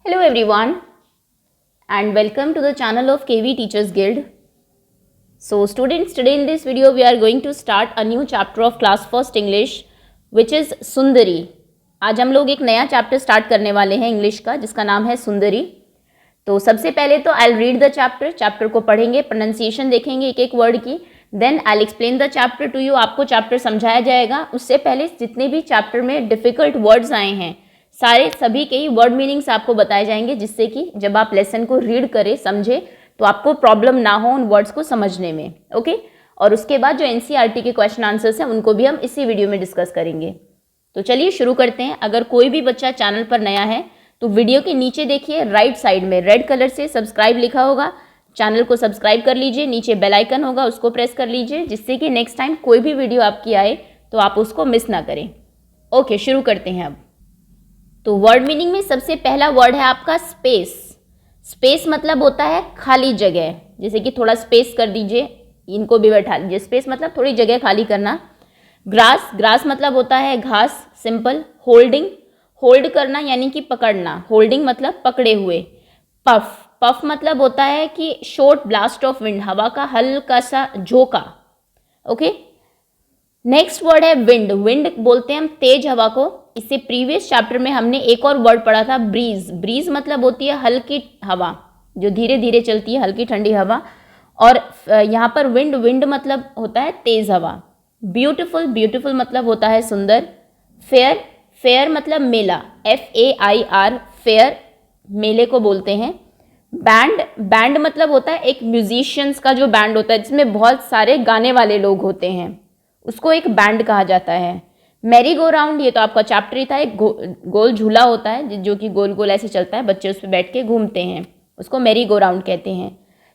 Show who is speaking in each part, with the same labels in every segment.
Speaker 1: Hello everyone and welcome to the channel of KV Teachers Guild. So students, today in this video we are going to start a new chapter of class first English which is सुंदरी. आज हम लोग एक नया chapter start करने वाले हैं English का जिसका नाम है सुंदरी. तो सबसे पहले तो आई रीड द चैप्टर को पढ़ेंगे, प्रोनाउंसिएशन देखेंगे एक एक वर्ड की, then I explain the chapter to you. आपको चैप्टर समझाया जाएगा. उससे पहले जितने भी चैप्टर में डिफ़िकल्ट वर्ड्स आए हैं सभी के ही वर्ड मीनिंग्स आपको बताए जाएंगे, जिससे कि जब आप लेसन को रीड करें, समझे, तो आपको प्रॉब्लम ना हो उन वर्ड्स को समझने में. ओके. और उसके बाद जो एनसीईआरटी के क्वेश्चन आंसर्स हैं उनको भी हम इसी वीडियो में डिस्कस करेंगे. तो चलिए शुरू करते हैं. अगर कोई भी बच्चा चैनल पर नया है तो वीडियो के नीचे देखिए राइट साइड में रेड कलर से सब्सक्राइब लिखा होगा. चैनल को सब्सक्राइब कर लीजिए. नीचे बेल आइकन होगा, उसको प्रेस कर लीजिए, जिससे कि नेक्स्ट टाइम कोई भी वीडियो आपकी आए तो आप उसको मिस ना करें. ओके, शुरू करते हैं अब. तो वर्ड मीनिंग में सबसे पहला वर्ड है आपका स्पेस. स्पेस मतलब होता है खाली जगह. जैसे कि थोड़ा स्पेस कर दीजिए, इनको भी बैठा लीजिए. स्पेस मतलब थोड़ी जगह खाली करना. ग्रास मतलब होता है घास, सिंपल. होल्ड करना यानी कि पकड़ना. होल्डिंग मतलब पकड़े हुए. पफ मतलब होता है कि शॉर्ट ब्लास्ट ऑफ विंड, हवा का हल्का सा झोंका. ओके. नेक्स्ट वर्ड है विंड. विंड बोलते हैं हम तेज हवा को. इससे प्रीवियस चैप्टर में हमने एक और वर्ड पढ़ा था ब्रीज मतलब होती है हल्की हवा जो धीरे धीरे चलती है, हल्की ठंडी हवा. और यहाँ पर विंड मतलब होता है तेज हवा. ब्यूटीफुल मतलब होता है सुंदर. फेयर मतलब मेला, FAIR, फेयर मेले को बोलते हैं. बैंड मतलब होता है एक म्यूजिशियंस का जो बैंड होता है जिसमें बहुत सारे गाने वाले लोग होते हैं, उसको एक बैंड कहा जाता है. मैरी गो राउंड, ये तो आपका चैप्टर ही था. एक गोल झूला होता है जो कि गोल गोल ऐसे चलता है, बच्चे उस पर बैठ के घूमते हैं, उसको मैरी गो राउंड कहते हैं.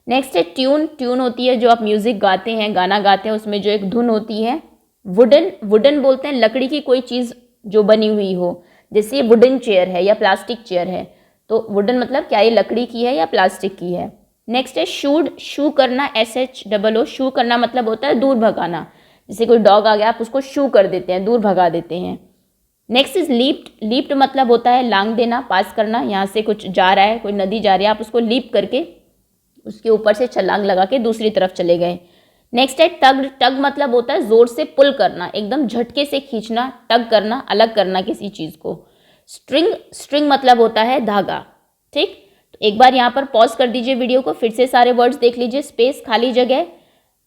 Speaker 1: नेक्स्ट है ट्यून होती है जो आप म्यूजिक गाते हैं, गाना गाते हैं, उसमें जो एक धुन होती है. वुडन बोलते हैं लकड़ी की कोई चीज़ जो बनी हुई हो, जैसे वुडन चेयर है या प्लास्टिक चेयर है. तो वुडन मतलब क्या ये लकड़ी की है या प्लास्टिक की है. नेक्स्ट है शू करना, SHOO. शू करना मतलब होता है दूर भगाना. जैसे कोई डॉग आ गया, आप उसको शू कर देते हैं, दूर भगा देते हैं. नेक्स्ट इज लीप्ड मतलब होता है लांग देना, पास करना. यहाँ से कुछ जा रहा है, कोई नदी जा रही है, आप उसको लीप करके उसके ऊपर से छलांग लगा के दूसरी तरफ चले गए. नेक्स्ट है टग मतलब होता है जोर से पुल करना, एकदम झटके से खींचना, टग करना, अलग करना किसी चीज़ को. स्ट्रिंग मतलब होता है धागा. ठीक. तो एक बार यहाँ पर पॉज कर दीजिए वीडियो को, फिर से सारे वर्ड्स देख लीजिए. स्पेस खाली जगह,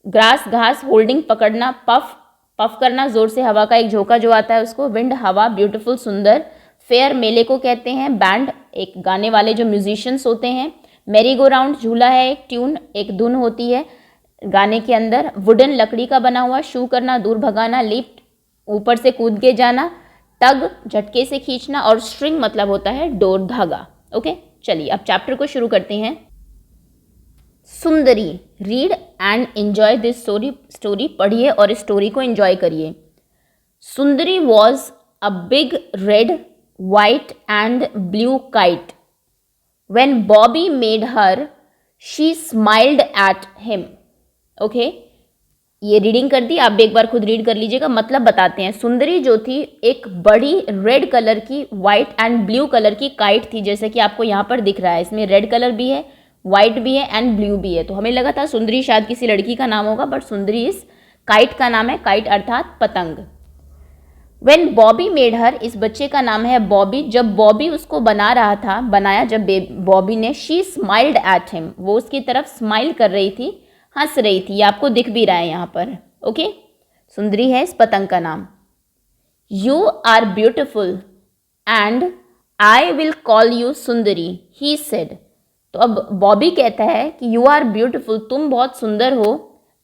Speaker 1: ग्रास घास, होल्डिंग पकड़ना, पफ करना जोर से हवा का एक झोंका जो आता है उसको, विंड हवा, ब्यूटीफुल सुंदर, फेयर मेले को कहते हैं, बैंड एक गाने वाले जो म्यूजिशियंस होते हैं, मैरी गो राउंड झूला है, एक ट्यून एक धुन होती है गाने के अंदर, वुडन लकड़ी का बना हुआ, शू करना दूर भगाना, लिफ्ट ऊपर से कूद के जाना, टग झटके से खींचना, और स्ट्रिंग मतलब होता है डोर धागा. ओके, चलिए अब चैप्टर को शुरू करते हैं. सुंदरी. Read and enjoy this story. पढ़िए और इस स्टोरी को एंजॉय करिए. सुंदरी was a big red white and blue kite. When Bobby made her she smiled at him. Okay, ये रीडिंग कर दी, आप भी एक बार खुद रीड कर लीजिएगा. मतलब बताते हैं. सुंदरी जो थी एक बड़ी रेड कलर की वाइट एंड ब्लू कलर की काइट थी, जैसे कि आपको यहाँ पर दिख रहा है. इसमें रेड कलर भी है, वाइट भी है एंड ब्लू भी है. तो हमें लगा था सुंदरी शायद किसी लड़की का नाम होगा, बट सुंदरी इस काइट का नाम है. काइट अर्थात पतंग. व्हेन बॉबी मेड हर, इस बच्चे का नाम है बॉबी. जब बॉबी उसको बनाया जब बॉबी ने, शी स्माइल्ड एट हिम, वो उसकी तरफ स्माइल कर रही थी, हंस रही थी. ये आपको दिख भी रहा है यहाँ पर. ओके. सुंदरी है इस पतंग का नाम. You are beautiful and I will call you Sundari, he said. तो अब बॉबी कहता है कि यू आर ब्यूटीफुल, तुम बहुत सुंदर हो,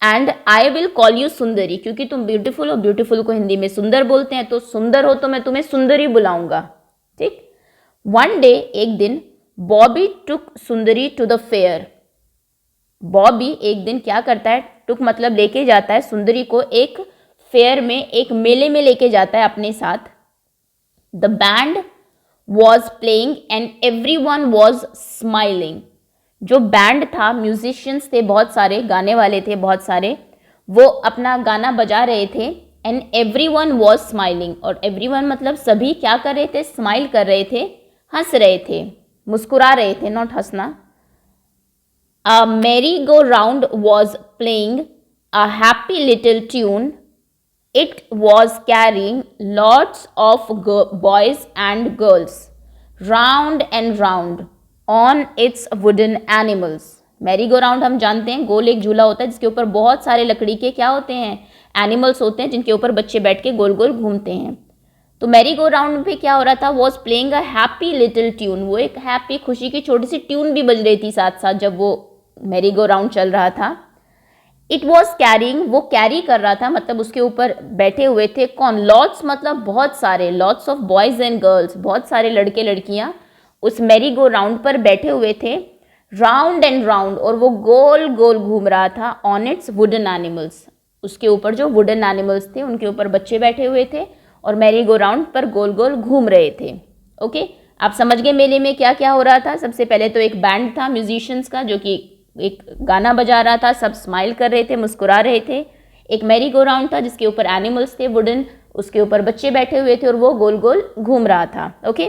Speaker 1: and I will call you सुंदरी, क्योंकि तुम ब्यूटीफुल हो. ब्यूटीफुल को हिंदी में सुंदर बोलते हैं, तो सुंदर हो तो मैं तुम्हें सुंदरी बुलाऊंगा. ठीक. वन डे, एक दिन, बॉबी टुक सुंदरी टू द फेयर. बॉबी एक दिन क्या करता है, टुक मतलब लेके जाता है, सुंदरी को एक फेयर में, एक मेले में लेके जाता है अपने साथ. The band was playing and everyone was smiling. जो बैंड था, म्यूजिशियंस थे बहुत सारे, गाने वाले थे बहुत सारे, वो अपना गाना बजा रहे थे. एंड everyone was smiling, और everyone मतलब सभी क्या कर रहे थे, स्माइल कर रहे थे, हंस रहे थे. मुस्कुरा रहे थे, नॉट हंसना। A merry-go-round was playing a happy little tune. It was carrying lots of boys and girls round and round on its wooden animals. Merry go round हम जानते हैं, गोल एक झूला होता है जिसके ऊपर बहुत सारे लकड़ी के क्या होते हैं, एनिमल्स होते हैं, जिनके ऊपर बच्चे बैठ के गोल गोल घूमते हैं। तो मैरी गो राउंड पे क्या हो रहा था, was playing a happy little tune, वो एक हैप्पी खुशी की छोटी सी ट्यून भी बज रही थी साथ साथ जब वो मैरी गो राउंड चल रहा था। इट वॉज कैरिंग, वो कैरी कर रहा था, मतलब उसके ऊपर बैठे हुए थे कौन, लॉट्स मतलब बहुत सारे, lots of boys and girls, बहुत सारे लड़के लड़कियां उस मैरी गो राउंड पर बैठे हुए थे, राउंड एंड राउंड, और वो गोल गोल घूम रहा था, ऑन इट्स वुडन एनिमल्स, उसके ऊपर जो वुडन एनिमल्स थे उनके ऊपर बच्चे बैठे हुए थे और मैरी गो राउंड पर गोल गोल घूम रहे थे। ओके, आप समझ गए मेले में क्या क्या हो रहा था। सबसे पहले तो एक बैंड था म्यूजिशियंस का जो कि एक गाना बजा रहा था, सब स्माइल कर रहे थे, मुस्कुरा रहे थे। एक मैरी गो राउंड था जिसके ऊपर एनिमल्स थे वुडन, उसके ऊपर बच्चे बैठे हुए थे और वो गोल गोल घूम रहा था। Okay,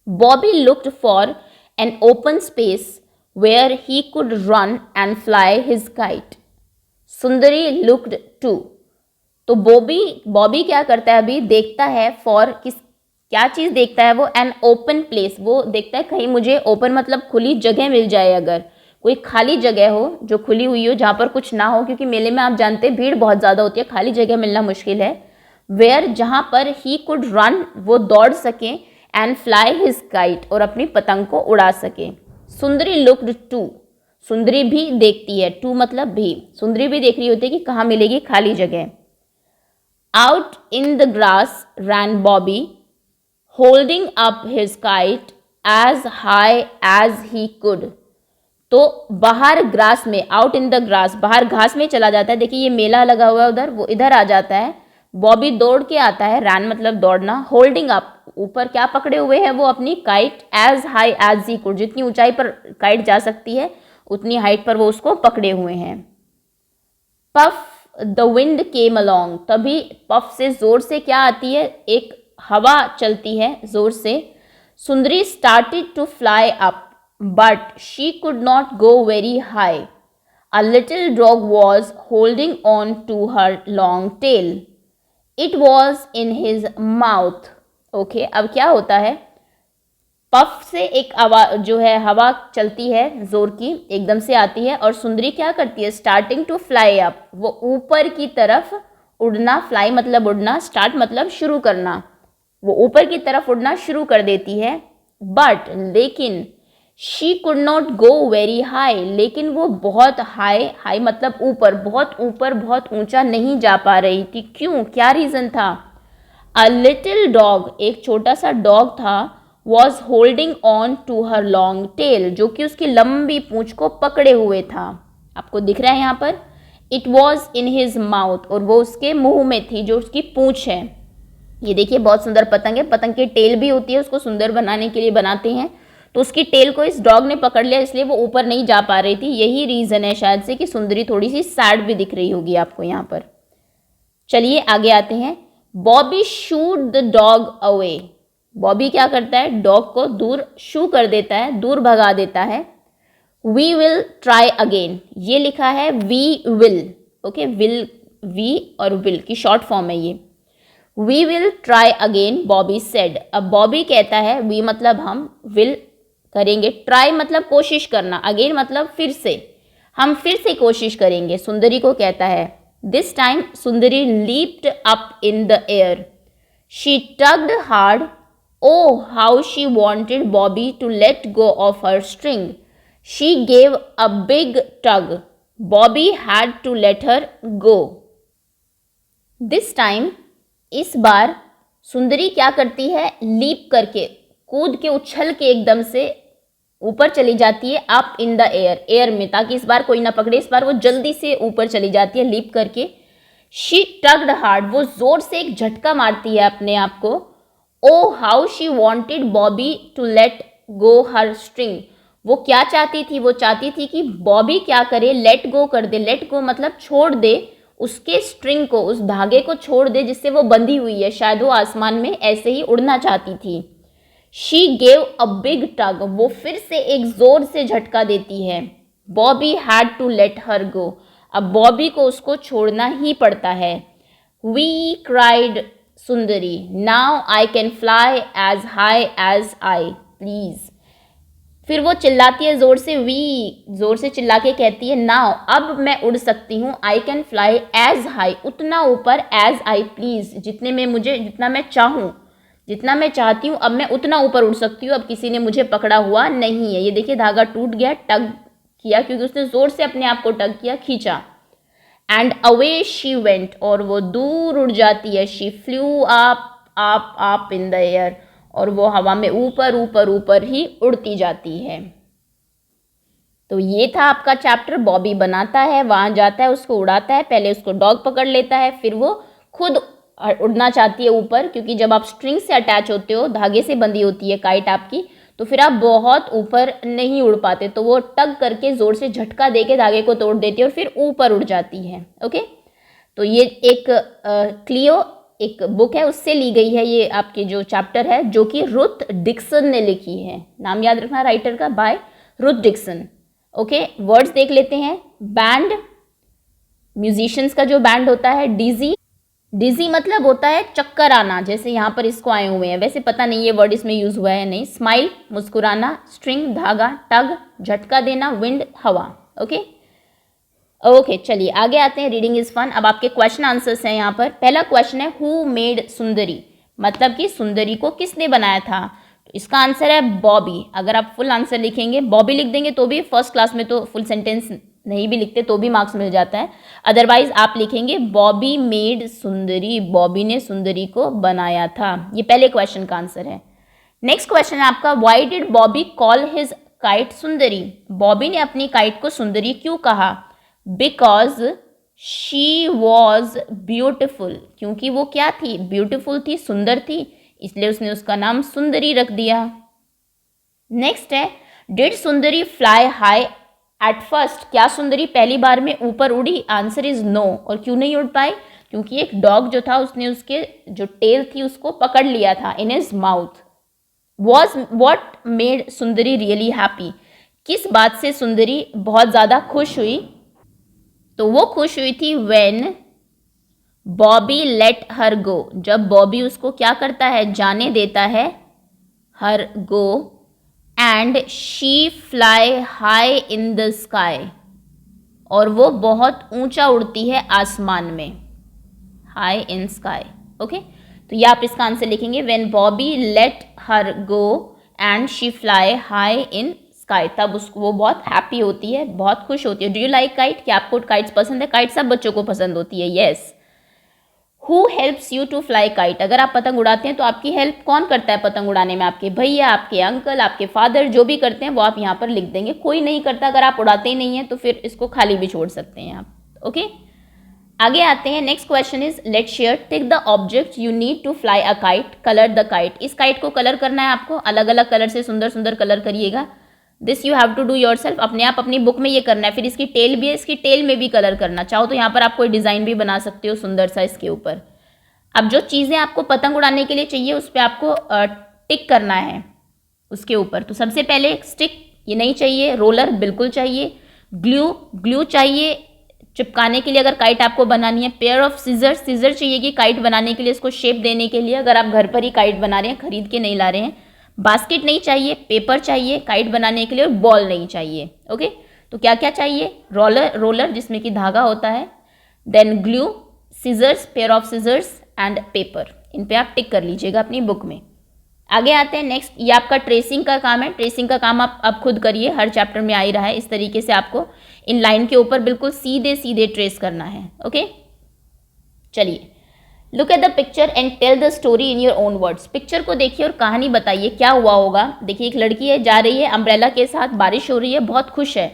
Speaker 1: Bobby looked for an open space where he could run and fly his kite. Sundari looked to, तो बॉबी क्या करता है, अभी देखता है फॉर, क्या चीज़ देखता है वो, एन ओपन प्लेस, वो देखता है कहीं मुझे ओपन मतलब खुली जगह मिल जाए, अगर कोई खाली जगह हो जो खुली हुई हो जहाँ पर कुछ ना हो, क्योंकि मेले में आप जानते हैं भीड़ बहुत ज़्यादा होती है, खाली जगह मिलना मुश्किल है। वेयर, जहाँ पर ही कुड रन, वो दौड़ सके, एंड फ्लाई हिज काइट, और अपनी पतंग को उड़ा सके। सुंदरी लुक्ड टू, सुंदरी भी देखती है, टू मतलब भी, सुंदरी भी देख रही होती है कि कहाँ मिलेगी खाली जगह। Out in the grass ran Bobby holding up his kite as high as he could. तो बाहर ग्रास में, आउट इन द ग्रास, बाहर घास में चला जाता है। देखिए ये मेला लगा हुआ है उधर, वो इधर आ जाता है, बॉबी दौड़ के आता है, रैन मतलब दौड़ना, होल्डिंग अप, ऊपर क्या पकड़े हुए है वो, अपनी kite, as high as he could, जितनी ऊंचाई पर काइट जा सकती है उतनी हाइट पर वो उसको पकड़े हुए हैं। Puff the wind came along, तभी पफ से जोर से क्या आती है, एक हवा चलती है जोर से। Sundari started to fly up but she could not go very high. A little dog was holding on to her long tail. It was in his mouth. Okay, अब क्या होता है, पफ से एक जो है हवा चलती है जोर की, एकदम से आती है, और सुंदरी क्या करती है, स्टार्टिंग टू फ्लाई अप, वो ऊपर की तरफ उड़ना, फ्लाई मतलब उड़ना, स्टार्ट मतलब शुरू करना, वो ऊपर की तरफ उड़ना शुरू कर देती है। बट लेकिन She could not go very high, लेकिन वो बहुत हाई मतलब ऊपर, बहुत ऊंचा नहीं जा पा रही थी। क्यों, क्या रीज़न था? A little dog, एक छोटा सा डॉग था, was holding on to her long tail, जो कि उसकी लंबी पूंछ को पकड़े हुए था। आपको दिख रहा है यहाँ पर, It was in his mouth, और वो उसके मुंह में थी, जो उसकी पूंछ है। ये देखिए बहुत सुंदर पतंग है, पतंग की टेल भी होती है, उसको सुंदर बनाने के लिए बनाते हैं, तो उसकी टेल को इस डॉग ने पकड़ लिया, इसलिए वो ऊपर नहीं जा पा रही थी। यही रीज़न है शायद से कि सुंदरी थोड़ी सी सैड भी दिख रही होगी आपको यहाँ पर। चलिए आगे आते हैं। Bobby should the dog away, Bobby क्या करता है, डॉग को दूर शू कर देता है, दूर भगा देता है। वी विल ट्राई अगेन, ये लिखा है we will, okay, will, we और विल की शॉर्ट फॉर्म है ये। We will try again, Bobby said, अब बॉबी कहता है, वी मतलब हम, विल करेंगे, ट्राई मतलब कोशिश करना, अगेन मतलब फिर से, हम फिर से कोशिश करेंगे, सुंदरी को कहता है। This time Sundari leaped up in the air, she tugged hard, oh how she wanted Bobby to let go of her string, she gave a big tug, Bobby had to let her go. This time, इस बार सुंदरी क्या करती है, leap करके, कूद के, उछल के एकदम से ऊपर चली जाती है, up in the air, air में, ताकि इस बार कोई ना पकड़े, इस बार वो जल्दी से ऊपर चली जाती है लीप करके। शी टग्ड हार्ड, वो जोर से एक झटका मारती है अपने आप को। Oh how she wanted Bobby to let go her string, वो क्या चाहती थी, वो चाहती थी कि बॉबी क्या करे, लेट गो कर दे, लेट गो मतलब छोड़ दे, उसके स्ट्रिंग को, उस धागे को छोड़ दे जिससे वो बंधी हुई है, शायद वो आसमान में ऐसे ही उड़ना चाहती थी। She gave a big tug, वो फिर से एक जोर से झटका देती है। Bobby had to let her go, अब बॉबी को उसको छोड़ना ही पड़ता है। We cried Sundari, now I can fly as high as I please. फिर वो चिल्लाती है जोर से, वी जोर से चिल्ला के कहती है, नाउ अब मैं उड़ सकती हूँ, I can fly as high, उतना ऊपर, एज आई प्लीज, जितने में मुझे, जितना मैं चाहूँ, जितना मैं चाहती हूँ अब मैं उतना ऊपर उड़ सकती हूँ, अब किसी ने मुझे पकड़ा हुआ नहीं है। ये देखिए धागा टूट गया, टग किया क्योंकि उसने जोर से अपने आप को टग किया, खींचा। एंड अवे शी वेंट, और वो दूर उड़ जाती है। She flu up up up in the air, और वो हवा में ऊपर ऊपर ऊपर ही उड़ती जाती है। तो ये था आपका चैप्टर। बॉबी बनाता है, वहां जाता है, उसको उड़ाता है, पहले उसको डॉग पकड़ लेता है, फिर वो खुद उड़ना चाहती है ऊपर, क्योंकि जब आप स्ट्रिंग से अटैच होते हो, धागे से बंधी होती है काइट आपकी, तो फिर आप बहुत ऊपर नहीं उड़ पाते, तो वो टग करके जोर से झटका देके धागे को तोड़ देती है और फिर ऊपर उड़ जाती है। ओके, तो ये एक क्लियो एक बुक है, उससे ली गई है ये आपकी जो चैप्टर है, जो कि रुथ डिक्सन ने लिखी है। नाम याद रखना राइटर का, by Ruth Dixon. Okay, words देख लेते हैं। बैंड, म्यूजिशियंस का जो बैंड होता है। डिजी, डिजी मतलब होता है चक्कर आना, जैसे यहाँ पर इसको आए हुए हैं, वैसे पता नहीं ये वर्ड इसमें यूज हुआ है नहीं। स्माइल, मुस्कुराना। स्ट्रिंग, धागा। टग, झटका देना। विंड, हवा। ओके ओके, चलिए आगे आते हैं। Reading is fun. अब आपके क्वेश्चन आंसर्स हैं यहाँ पर। पहला क्वेश्चन है, हु मेड सुंदरी, मतलब कि सुंदरी को किसने बनाया था? तो इसका आंसर है बॉबी। अगर आप फुल आंसर लिखेंगे, बॉबी लिख देंगे तो भी, फर्स्ट क्लास में तो फुल सेंटेंस नहीं भी लिखते तो भी मार्क्स मिल जाता है। अदरवाइज आप लिखेंगे बॉबी मेड सुंदरी, बॉबी ने सुंदरी को बनाया था। ये पहले क्वेश्चन का आंसर है। नेक्स्ट क्वेश्चन है आपका, why did Bobby call his kite सुंदरी, बॉबी ने अपनी काइट को सुंदरी क्यों कहा? बिकॉज शी वॉज ब्यूटिफुल, क्योंकि वो क्या थी? ब्यूटिफुल थी, सुंदर थी, इसलिए उसने उसका नाम सुंदरी रख दिया। नेक्स्ट है, did Sundari fly high at first, क्या सुंदरी पहली बार में ऊपर उड़ी? Answer is no. और क्यों नहीं उड़ पाई? क्योंकि एक डॉग जो था उसने उसके जो टेल थी उसको पकड़ लिया था in his mouth. Was what made Sundari really happy, किस बात से सुंदरी बहुत ज़्यादा खुश हुई? तो वो खुश हुई थी when Bobby let her go, जब बॉबी उसको क्या करता है? जाने देता है, her go, and she fly high in the sky, और वो बहुत ऊंचा उड़ती है आसमान में, हाई इन स्काई। ओके, तो ये आप इसका आंसर लिखेंगे, when Bobby let her go and she fly high in sky, तब उसको वो बहुत हैप्पी होती है, बहुत खुश होती है। डू यू लाइक काइट, क्या आपको काइट्स पसंद है? काइट सब बच्चों को पसंद होती है, yes. Who helps you to fly kite, अगर आप पतंग उड़ाते हैं तो आपकी हेल्प कौन करता है पतंग उड़ाने में? आपके भैया, आपके अंकल, आपके फादर, जो भी करते हैं वो आप यहाँ पर लिख देंगे। कोई नहीं करता, अगर आप उड़ाते ही नहीं हैं तो फिर इसको खाली भी छोड़ सकते हैं आप। ओके, आगे आते हैं। Next question is, let share, tick the object you need to fly a kite, colour the kite, इस काइट को कलर करना है आपको, अलग अलग कलर से सुंदर सुंदर कलर करिएगा। This you have to do yourself, अपने आप अपनी बुक में ये करना है। फिर इसकी टेल भी है, इसकी टेल में भी कलर करना, चाहो तो यहाँ पर आप कोई डिज़ाइन भी बना सकते हो सुंदर सा इसके ऊपर। अब जो चीज़ें आपको पतंग उड़ाने के लिए चाहिए उस पर आपको टिक करना है उसके ऊपर। तो सबसे पहले स्टिक, ये नहीं चाहिए। रोलर बिल्कुल चाहिए। ग्लू, ग्लू चाहिए चिपकाने के लिए अगर काइट आपको बनानी है। पेयर ऑफ सीजर, सीजर चाहिए कि काइट बनाने के लिए, इसको शेप देने के लिए, अगर आप घर पर ही काइट बना रहे हैं, खरीद के नहीं ला रहे हैं। बास्केट नहीं चाहिए। पेपर चाहिए काइट बनाने के लिए, और बॉल नहीं चाहिए। ओके, तो क्या क्या चाहिए? रोलर, रोलर जिसमें कि धागा होता है, then glue, scissors, pair of scissors and paper. इन पे आप टिक कर लीजिएगा अपनी बुक में। आगे आते हैं। नेक्स्ट, ये आपका ट्रेसिंग का काम है। ट्रेसिंग का काम आप खुद करिए, हर चैप्टर में आ ही रहा है। इस तरीके से आपको इन लाइन के ऊपर बिल्कुल सीधे सीधे ट्रेस करना है। ओके, चलिए, look at the picture and tell the story in your own words, picture को देखिए और कहानी बताइए क्या हुआ होगा। देखिए, एक लड़की है, जा रही है अम्ब्रेला के साथ, बारिश हो रही है, बहुत खुश है।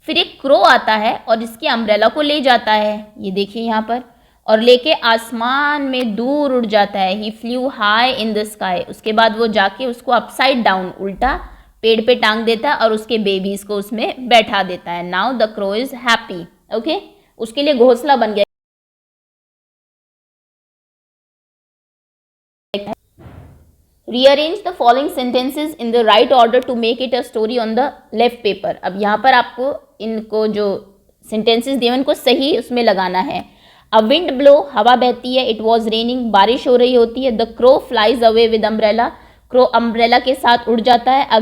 Speaker 1: फिर एक क्रो आता है और इसकी अम्ब्रेला को ले जाता है, ये देखिए यहाँ पर, और लेके आसमान में दूर उड़ जाता है। He flew high in the sky, उसके बाद वो जाके उसको अपसाइड डाउन, उल्टा पेड़ पे टांग देता है और उसके बेबीज को उसमें बैठा देता है। Now the crow is happy. Okay, उसके लिए घोंसला बन गया। Rearrange the following sentences in the right order to make it a story on the left paper. अब यहाँ पर आपको इनको जो सेंटेंसेज दिए उनको सही उसमें लगाना है। अ विंड ब्लो, हवा बहती है। इट वॉज रेनिंग, बारिश हो रही होती है। The crow flies away with umbrella, crow umbrella के साथ उड़ जाता है। A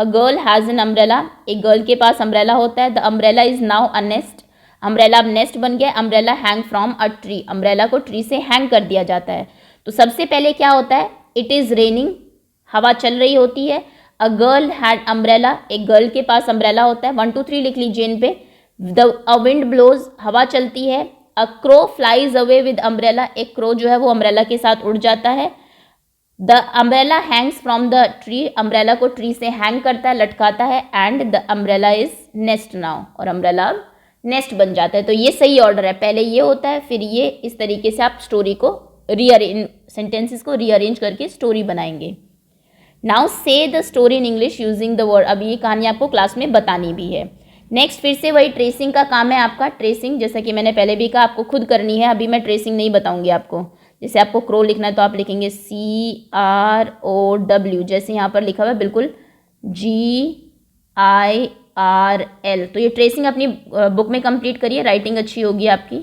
Speaker 1: girl has an umbrella, एक गर्ल के पास अम्ब्रेला होता है। The umbrella is now a nest, umbrella अब नेस्ट बन गया। Umbrella hang from a tree, umbrella को ट्री से हैंग कर दिया जाता है। तो सबसे पहले क्या होता है, इट इज़ रेनिंग, हवा चल रही होती है। अ गर्ल हैड अम्ब्रेला, एक गर्ल के पास अम्ब्रेला होता है। 1 2 3 लिख लीजिए इन पे। अ विंड ब्लोज, हवा चलती है। A crow flies away with umbrella, एक क्रो जो है वो अम्ब्रेला के साथ उड़ जाता है। The umbrella Hanks from the tree, umbrella को ट्री से हैंग करता है, लटकाता है। And the umbrella is nest now, और अम्ब्रेला नेस्ट बन जाता है। तो ये सही ऑर्डर है, पहले ये होता है फिर ये। इस तरीके से आप स्टोरी को रीअरेंज, सेंटेंसेस को रीअरेंज करके स्टोरी बनाएंगे। नाउ से the story in English using the word, अब ये कहानी आपको क्लास में बतानी भी है। नेक्स्ट फिर से वही ट्रेसिंग का काम है आपका। ट्रेसिंग जैसा कि मैंने पहले भी कहा आपको खुद करनी है, अभी मैं ट्रेसिंग नहीं बताऊंगी आपको। जैसे आपको क्रो लिखना है तो आप लिखेंगे CROW, जैसे यहाँ पर लिखा हुआ है बिल्कुल GIRL। तो ये ट्रेसिंग अपनी बुक में कंप्लीट करिए, राइटिंग अच्छी होगी आपकी।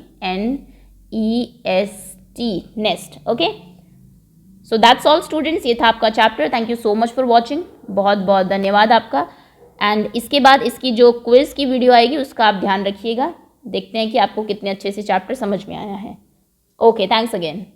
Speaker 1: NEST, nest. Okay, so that's all students, ये था आपका chapter. Thank you so much for watching, बहुत बहुत धन्यवाद आपका। एंड इसके बाद इसकी जो क्विज़ की वीडियो आएगी उसका आप ध्यान रखिएगा। देखते हैं कि आपको कितने अच्छे से चैप्टर समझ में आया है। Okay, thanks again.